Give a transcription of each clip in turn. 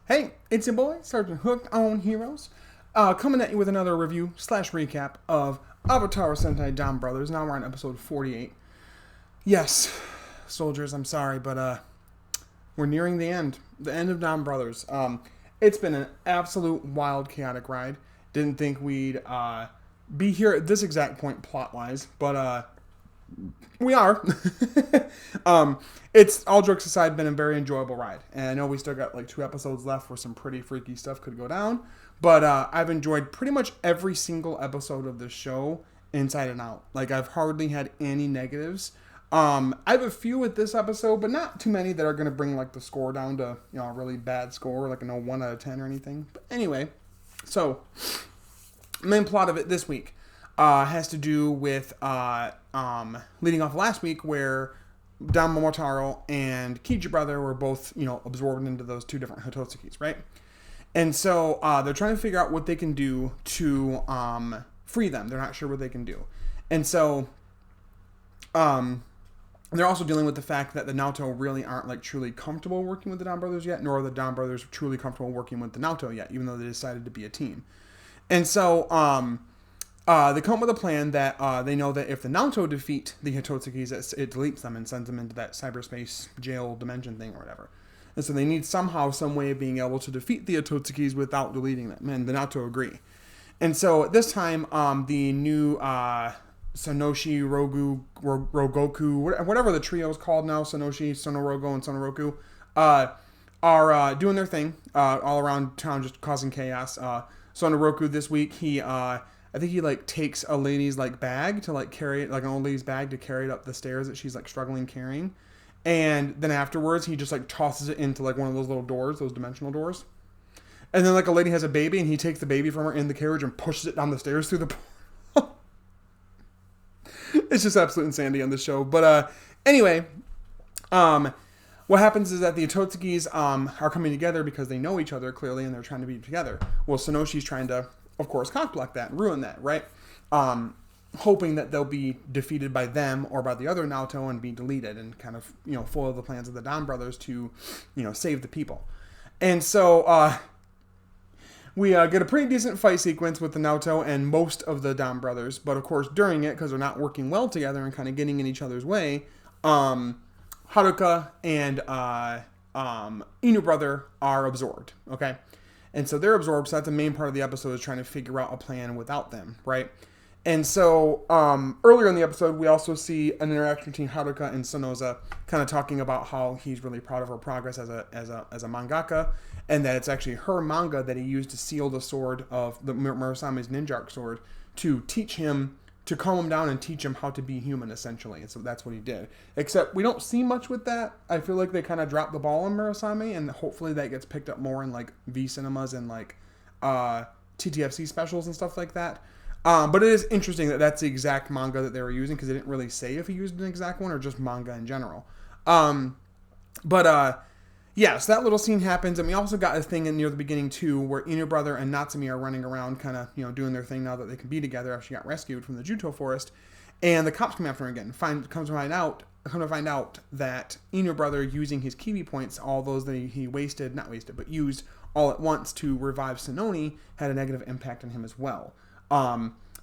Hey, it's your boy, Sergeant Hooked on Heroes, coming at you with another review slash recap of Avataro Sentai Donbrothers. Now we're on episode 48. Yes, soldiers, I'm sorry, but we're nearing the end of Donbrothers. It's been an absolute wild, chaotic ride. Didn't think we'd be here at this exact point plot-wise, but we are. It's all jokes aside, been a very enjoyable ride, and I know we still got like 2 episodes left where some pretty freaky stuff could go down. But I've enjoyed pretty much every single episode of the show, inside and out. Like I've hardly had any negatives. I have a few with this episode, but not too many that are going to bring like the score down to a really bad score, like a 1 out of 10 or anything. But anyway, so main plot of it this week has to do with leading off last week where Donbrothers and Kiji brother were both absorbed into those two different Hitotsukis, right? And so they're trying to figure out what they can do to free them. They're not sure what they can do, and so they're also dealing with the fact that the Naoto really aren't like truly comfortable working with the Donbrothers yet, nor are the Donbrothers truly comfortable working with the Naoto yet, even though they decided to be a team. And so they come up with a plan that they know that if the Naoto defeat the Hitotsukis, it deletes them and sends them into that cyberspace jail dimension thing or whatever. And so they need somehow, some way of being able to defeat the Hitotsukis without deleting them. And the Naoto agree. And so at this time, the new Sonoshi, Rogoku, whatever the trio is called now, Sonoshi, Sonorogo, and Sonoroku, are doing their thing all around town, just causing chaos. Sonoroku this week, I think he like takes a lady's like bag to like carry it, like an old lady's bag to carry it up the stairs that she's like struggling carrying. And then afterwards, he just like tosses it into like one of those little doors, those dimensional doors. And then like a lady has a baby and he takes the baby from her in the carriage and pushes it down the stairs through the It's just absolute insanity on this show. But anyway, what happens is that the Ototsukis are coming together because they know each other clearly and they're trying to be together. Well, Sonoshi's trying to, of course, cockblock that and ruin that, right? Hoping that they'll be defeated by them or by the other Naoto and be deleted and kind of, foil the plans of the Donbrothers to, save the people. And so we get a pretty decent fight sequence with the Naoto and most of the Donbrothers. But of course, during it, because they're not working well together and kind of getting in each other's way, Haruka and Inu brother are absorbed, okay? And so they're absorbed, so that's the main part of the episode is trying to figure out a plan without them, right? And so earlier in the episode, we also see an interaction between Haruka and Sonoza kind of talking about how he's really proud of her progress as a mangaka, and that it's actually her manga that he used to seal the sword of the Murasame's ninja arc sword to teach him, to calm him down and teach him how to be human, essentially. And so that's what he did. Except we don't see much with that. I feel like they kind of dropped the ball on Murasame, and hopefully that gets picked up more in like V cinemas and like TTFC specials and stuff like that. But it is interesting that that's the exact manga that they were using because they didn't really say if he used an exact one or just manga in general. Yeah, so that little scene happens, and we also got a thing near the beginning too, where Inu brother and Natsumi are running around, kind of doing their thing now that they can be together after she got rescued from the Juto forest, and the cops come after her again. Come to find out that Inu brother, using his Kiwi points, all those that he used all at once to revive Sononi, had a negative impact on him as well.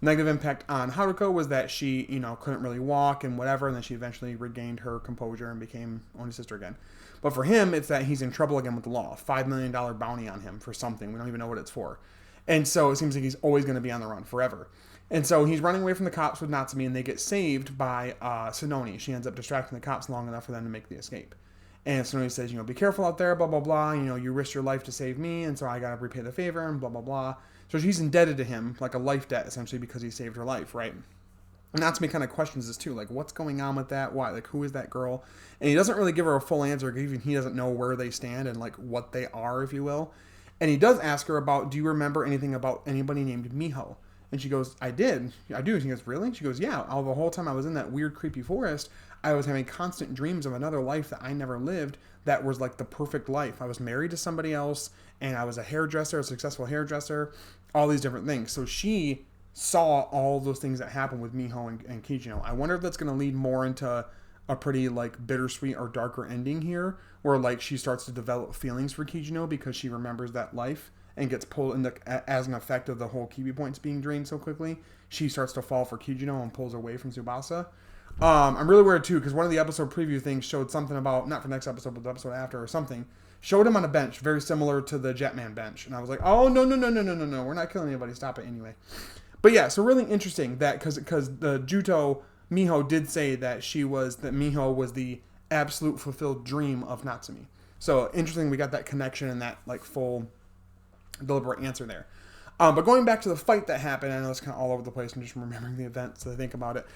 Negative impact on Haruko was that she, couldn't really walk and whatever, and then she eventually regained her composure and became Oni's sister again. But for him, it's that he's in trouble again with the law. $5 million bounty on him for something. We don't even know what it's for. And so it seems like he's always going to be on the run forever. And so he's running away from the cops with Natsumi, and they get saved by Sononi. She ends up distracting the cops long enough for them to make the escape. And Sononi says, be careful out there, blah, blah, blah. You risked your life to save me, and so I got to repay the favor, and blah, blah, blah. So she's indebted to him, like a life debt, essentially, because he saved her life, right? And Natsumi kind of questions this, too. Like, what's going on with that? Why? Like, who is that girl? And he doesn't really give her a full answer. Even he doesn't know where they stand and, like, what they are, if you will. And he does ask her about, do you remember anything about anybody named Miho? And she goes, I do. And she goes, really? She goes, yeah. All the whole time I was in that weird, creepy forest, I was having constant dreams of another life that I never lived that was, like, the perfect life. I was married to somebody else, and I was a hairdresser, a successful hairdresser, all these different things. So she saw all those things that happened with Miho and Kijino. I wonder if that's going to lead more into a pretty like bittersweet or darker ending here, where like she starts to develop feelings for Kijino because she remembers that life and gets pulled in as an effect of the whole Kibi points being drained so quickly. She starts to fall for Kijino and pulls away from Tsubasa. I'm really weird too because one of the episode preview things showed something about, not for next episode but the episode after or something, showed him on a bench very similar to the Jetman bench, and I was like, oh no, we're not killing anybody, stop it anyway. But yeah, so really interesting that because the Juto Miho did say that Miho was the absolute fulfilled dream of Natsumi. So interesting, we got that connection and that like full deliberate answer there. But going back to the fight that happened, I know it's kind of all over the place. I'm just remembering the events as I think about it.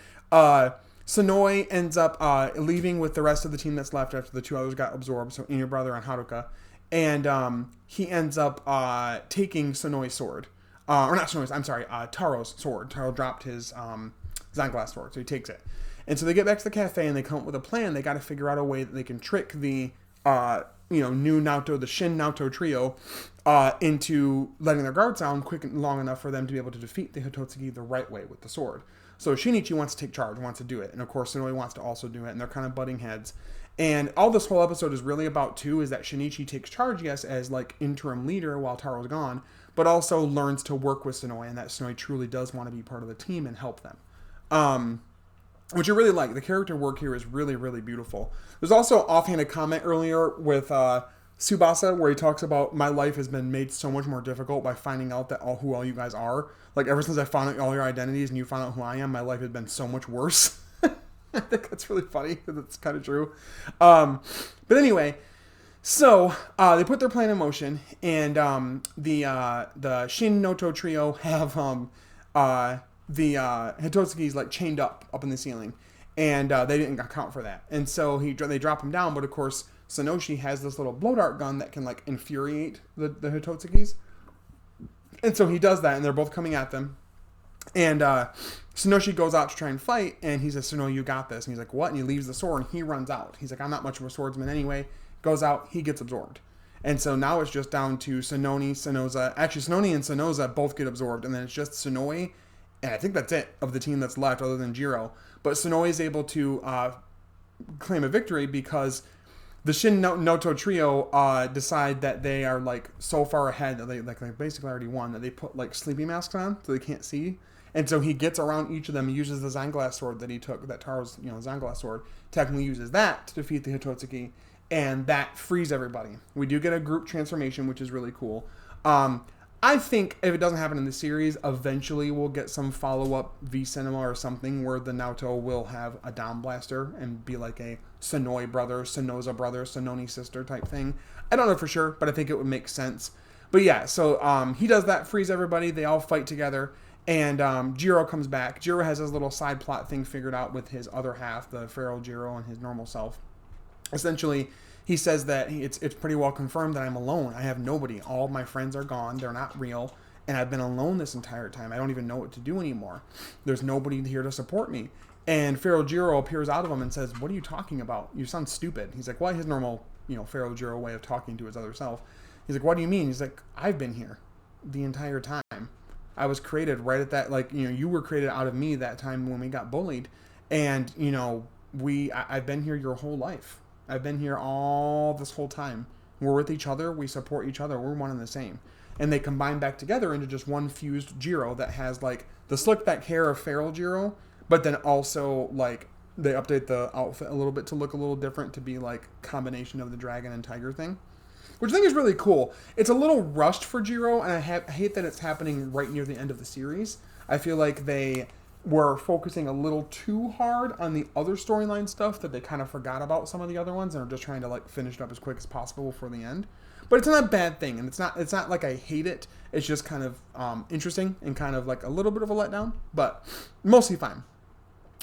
Sonoi ends up leaving with the rest of the team that's left after the two others got absorbed, so Inu Brother and Haruka. And he ends up taking Sonoi's sword. Or not Sonoi's, I'm sorry, Taro's sword. Taro dropped his Zanglass sword, so he takes it. And so they get back to the cafe and they come up with a plan. They got to figure out a way that they can trick the new Naoto, the Shin Naoto trio, into letting their guard down quick and long enough for them to be able to defeat the Hitotsuki the right way with the sword. So Shinichi wants to take charge, wants to do it. And of course, Sonoi wants to also do it. And they're kind of butting heads. And all this whole episode is really about, too, is that Shinichi takes charge, yes, as like interim leader while Taro's gone, but also learns to work with Sonoi, and that Sonoi truly does want to be part of the team and help them. Which I really like. The character work here is really, really beautiful. There's also an offhanded comment earlier with Tsubasa where he talks about, my life has been made so much more difficult by finding out that who all you guys are. Like, ever since I found out all your identities and you found out who I am, my life has been so much worse. I think that's really funny because it's kind of true. But anyway, so they put their plan in motion, and the Shin Noto trio have the Hitotsuki's like chained up in the ceiling, and they didn't account for that, and so they drop him down. But of course, Sonoshi has this little blow dart gun that can like infuriate the Hitotsuki's, and so he does that, and they're both coming at them. And Sonoshi goes out to try and fight, and he says, Sono, you got this. And he's like, what? And he leaves the sword, and he runs out. He's like, I'm not much of a swordsman anyway. Goes out, he gets absorbed. And so now it's just down to Sononi, Sonoza. Actually, Sononi and Sonoza both get absorbed, and then it's just Sonoi, and I think that's it of the team that's left other than Jiro. But Sonoi is able to claim a victory because the Shin Noto trio decide that they are like so far ahead that they basically already won, that they put like sleeping masks on so they can't see. And so he gets around each of them and uses the Zanglass sword that he took, that Taro's Zanglass sword, technically uses that to defeat the Hitotsuki, and that frees everybody. We do get a group transformation, which is really cool. I think if it doesn't happen in the series, eventually we'll get some follow-up V-Cinema or something where the Naoto will have a Down Blaster and be like a Sonoi brother, Sonoza brother, Sononi sister type thing. I don't know for sure, but I think it would make sense. But yeah, so he does that, frees everybody, they all fight together, and Jiro comes back. Jiro has his little side plot thing figured out with his other half, the feral Jiro, and his normal self. Essentially, he says that it's pretty well confirmed that I'm alone. I have nobody. All my friends are gone. They're not real. And I've been alone this entire time. I don't even know what to do anymore. There's nobody here to support me. And Feral Jiro appears out of him and says, what are you talking about? You sound stupid. He's like, well, his normal, Feral Jiro way of talking to his other self. He's like, what do you mean? He's like, I've been here the entire time. I was created right at that, you were created out of me that time when we got bullied. And, I've been here your whole life. I've been here all this whole time. We're with each other. We support each other. We're one and the same. And they combine back together into just one fused Jiro that has like the slick back hair of Feral Jiro, but then also like they update the outfit a little bit to look a little different to be like combination of the dragon and tiger thing, which I think is really cool. It's a little rushed for Jiro, and I hate that it's happening right near the end of the series. I feel like they were focusing a little too hard on the other storyline stuff that they kind of forgot about some of the other ones and are just trying to like finish it up as quick as possible before the end. But it's not a bad thing, and it's not like I hate it. It's just kind of interesting and kind of like a little bit of a letdown, but mostly fine.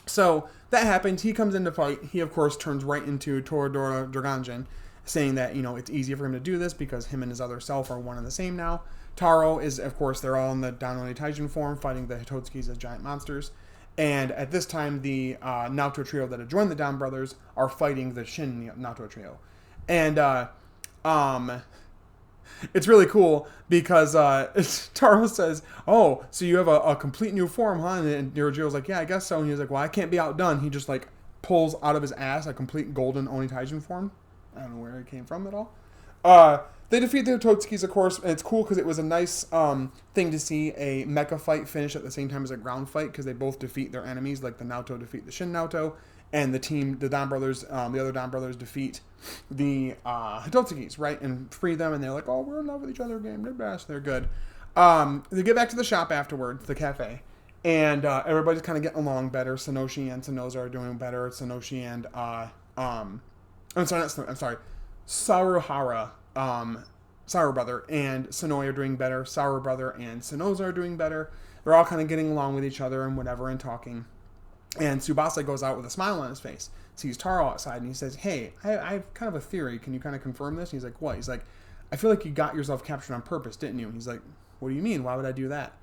So that happens. He comes in to fight. He of course turns right into Toradora Draganjin, saying that it's easier for him to do this because him and his other self are one and the same now. Taro is, of course, they're all in the Danone Taijin form, fighting the Hitotsukis as giant monsters. And at this time, the Naoto trio that had joined the Donbrothers are fighting the Shin Naoto trio. And it's really cool because Taro says, oh, so you have a complete new form, huh? And Jiro's like, yeah, I guess so. And he's like, well, I can't be outdone. He just like pulls out of his ass a complete golden Onitaijin form. I don't know where it came from at all. They defeat the Ototsukis, of course, and it's cool because it was a nice thing to see a mecha fight finish at the same time as a ground fight, because they both defeat their enemies, like the Naoto defeat the Shin Naoto, and the Donbrothers, the other Donbrothers defeat the Hitotsukis, right, and free them, and they're like, oh, we're in love with each other again, they're best, they're good. They get back to the shop afterwards, the cafe, and everybody's kind of getting along better. Sonoshi and Sonoza are doing better. Sonoshi and Saruhara, Saru Brother and Sonoy are doing better. Saru Brother and Sonoza are doing better. They're all kind of getting along with each other and whatever and talking. And Tsubasa goes out with a smile on his face, sees Taro outside, and he says, hey, I have kind of a theory. Can you kind of confirm this? And he's like, what? He's like, I feel like you got yourself captured on purpose, didn't you? And he's like, what do you mean? Why would I do that?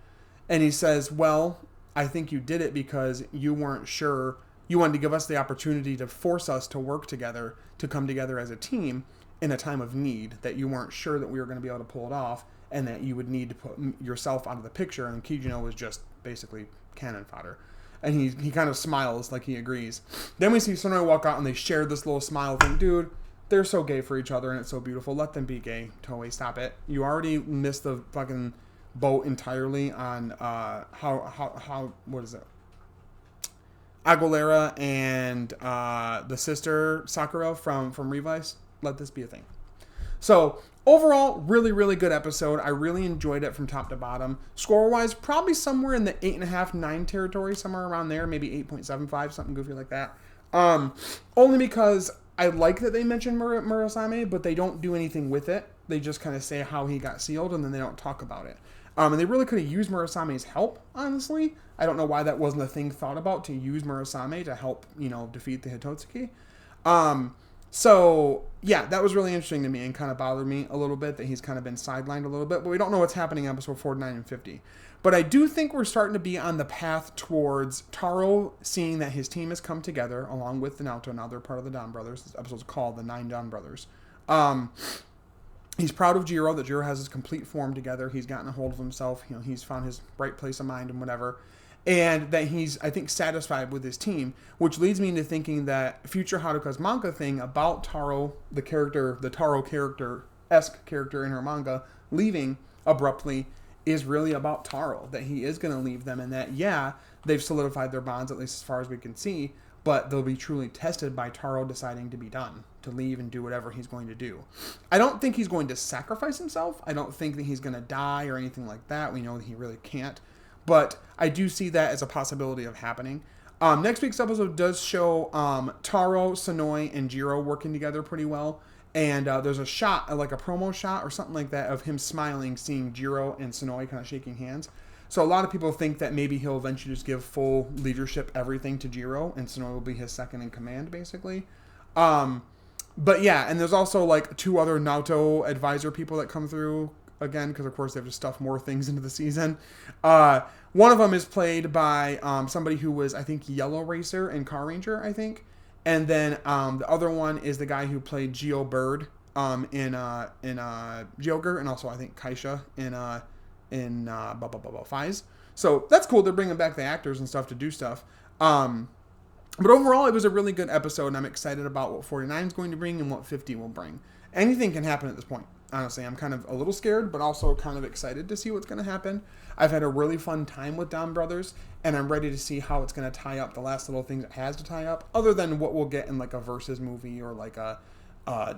And he says, well, I think you did it because you weren't sure. You wanted to give us the opportunity to force us to work together, to come together as a team in a time of need, that you weren't sure that we were going to be able to pull it off, and that you would need to put yourself out of the picture. And Kijino was just basically cannon fodder. And he kind of smiles like he agrees. Then we see Sonoy walk out and they share this little smile thing. Dude, they're so gay for each other and it's so beautiful. Let them be gay. Toei, stop it. You already missed the fucking boat entirely on what is it? Aguilera and the sister Sakura from Revice. Let this be a thing. So overall, really, really good episode. I really enjoyed it from top to bottom. Score-wise, probably somewhere in the 8.5, 9 territory, somewhere around there, maybe 8.75, something goofy like that. Only because I like that they mention Murasame, but they don't do anything with it. They just kind of say how he got sealed, and then they don't talk about it. And they really could have used Murasame's help, honestly. I don't know why that wasn't a thing thought about, to use Murasame to help, defeat the Hitotsuki. So, yeah, that was really interesting to me and kind of bothered me a little bit that he's kind of been sidelined a little bit, but we don't know what's happening in episode 49 and 50. But I do think we're starting to be on the path towards Taro seeing that his team has come together along with the Naoto. Now they're part of the Donbrothers. This episode's called The 9 Donbrothers. He's proud of Jiro, that Jiro has his complete form together. He's gotten a hold of himself. He's found his right place of mind and whatever. And that he's, I think, satisfied with his team, which leads me into thinking that future Haruka's manga thing about Taro, the Taro character-esque character in her manga, leaving abruptly is really about Taro, that he is going to leave them, and that, yeah, they've solidified their bonds, at least as far as we can see, but they'll be truly tested by Taro deciding to be done, to leave and do whatever he's going to do. I don't think he's going to sacrifice himself. I don't think that he's going to die or anything like that. We know that he really can't. But I do see that as a possibility of happening. Next week's episode does show Taro, Sonoy, and Jiro working together pretty well. And there's a shot, like a promo shot or something like that, of him smiling, seeing Jiro and Sonoy kind of shaking hands. So a lot of people think that maybe he'll eventually just give full leadership, everything to Jiro, and Sonoy will be his second in command, basically. But yeah, and there's also like 2 other Naoto advisor people that come through, again, because of course they've just stuffed more things into the season. One of them is played by somebody who was, I think, Yellow Racer in Car Ranger, I think. And then the other one is the guy who played Geo Bird in Geoger, and also I think Kaisha in Fies. So that's cool. They're bringing back the actors and stuff to do stuff. But overall, it was a really good episode, and I'm excited about what 49 is going to bring and what 50 will bring. Anything can happen at this point. Honestly, I'm kind of a little scared, but also kind of excited to see what's going to happen. I've had a really fun time with Donbrothers, and I'm ready to see how it's going to tie up the last little things it has to tie up, other than what we'll get in like a Versus movie or like a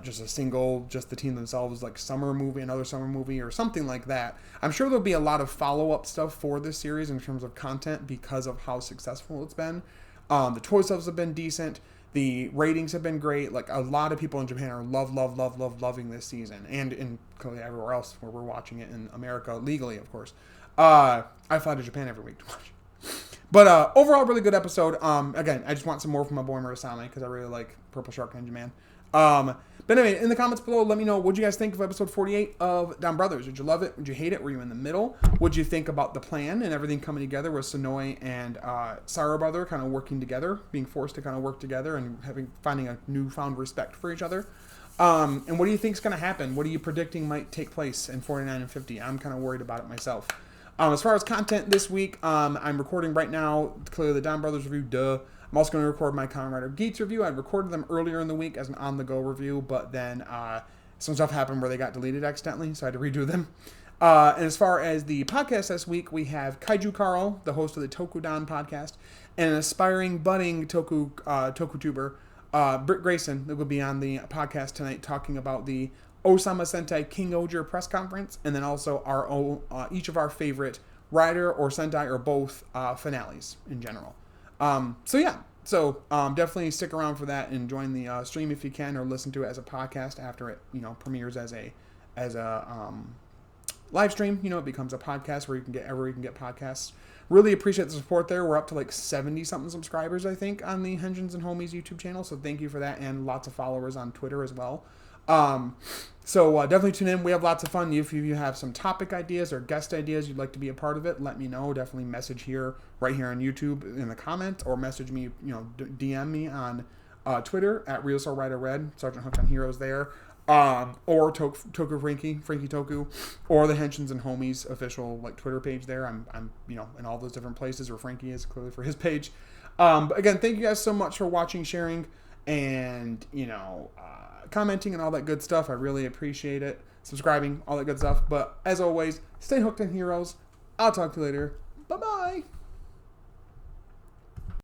just a single, just the team themselves, like summer movie, another summer movie, or something like that. I'm sure there'll be a lot of follow-up stuff for this series in terms of content because of how successful it's been. The toy sales have been decent. The ratings have been great. Like, a lot of people in Japan are loving this season. And in clearly everywhere else where we're watching it in America, legally, of course. I fly to Japan every week to watch. But overall, really good episode. Again, I just want some more from my boy Murasame because I really like Purple Shark Ninja Man. But anyway, in the comments below, let me know what you guys think of episode 48 of Donbrothers. Did you love it? Did you hate it? Were you in the middle? What did you think about the plan and everything coming together with Sonoy and Saru Brother kind of working together, being forced to kind of work together and finding a newfound respect for each other? And what do you think is going to happen? What are you predicting might take place in 49 and 50? I'm kind of worried about it myself. As far as content this week, I'm recording right now, clearly the Donbrothers review, I'm also going to record my Kamen Rider Geats review. I recorded them earlier in the week as an on-the-go review, but then some stuff happened where they got deleted accidentally, so I had to redo them. And as far as the podcast this week, we have Kaiju Carl, the host of the Tokudan podcast, and an aspiring, budding Tokutuber, Britt Grayson, that will be on the podcast tonight talking about the Osama Sentai King Oger press conference, and then also each of our favorite Rider or Sentai or both finales in general. So definitely stick around for that and join the stream if you can, or listen to it as a podcast after it premieres as a live stream. It becomes a podcast where you can get podcasts. Really appreciate the support there. We're up to like 70 something subscribers, I think, on the Henshins and Homies YouTube channel. So thank you for that, and lots of followers on Twitter as well. So definitely tune in. We have lots of fun. If you have some topic ideas or guest ideas you'd like to be a part of it, let me know. Definitely message right here on YouTube in the comments, or message me, DM me on Twitter at RealSoulRiderRed, Sergeant Hooked on Heroes there. Or Toku Frankie Toku, or the Henshins and Homies official Twitter page there. I'm in all those different places where Frankie is, clearly for his page. But again, thank you guys so much for watching, sharing, and commenting and all that good stuff. I really appreciate it. Subscribing, all that good stuff. But as always, stay hooked on Heroes. I'll talk to you later. Bye bye.